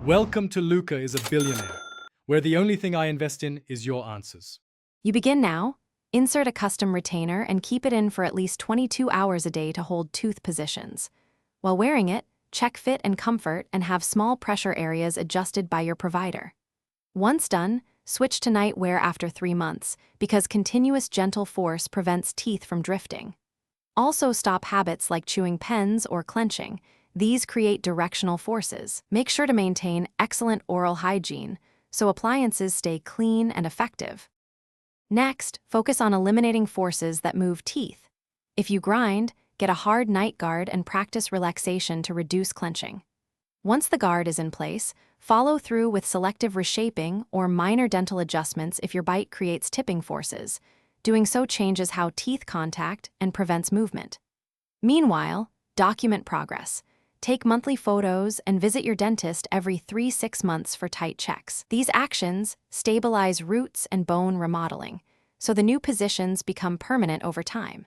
Welcome to Luca is a Billionaire, where the only thing I invest in is your answers. You begin now. Insert a custom retainer and keep it in for at least 22 hours a day to hold tooth positions. While wearing it, check fit and comfort and have small pressure areas adjusted by your provider. Once done, switch to night wear after 3 months because continuous gentle force prevents teeth from drifting. Also stop habits like chewing pens or clenching. These create directional forces. Make sure to maintain excellent oral hygiene so appliances stay clean and effective. Next, focus on eliminating forces that move teeth. If you grind, get a hard night guard and practice relaxation to reduce clenching. Once the guard is in place, follow through with selective reshaping or minor dental adjustments if your bite creates tipping forces. Doing so changes how teeth contact and prevents movement. Meanwhile, document progress. Take monthly photos and visit your dentist every 3-6 months for tight checks. These actions stabilize roots and bone remodeling, so the new positions become permanent over time.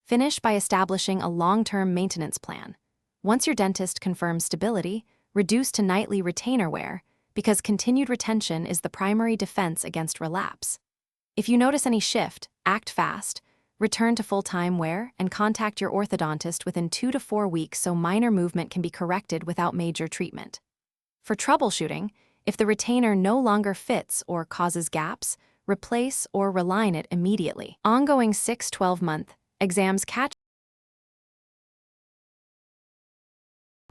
Finish by establishing a long-term maintenance plan. Once your dentist confirms stability, reduce to nightly retainer wear, because continued retention is the primary defense against relapse. If you notice any shift, act fast. Return to full-time wear and contact your orthodontist within 2 to 4 weeks so minor movement can be corrected without major treatment. For troubleshooting, if the retainer no longer fits or causes gaps, replace or realign it immediately. Ongoing 6-12-month exams catch.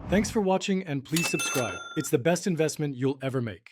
Thanks for watching and please subscribe. It's the best investment you'll ever make.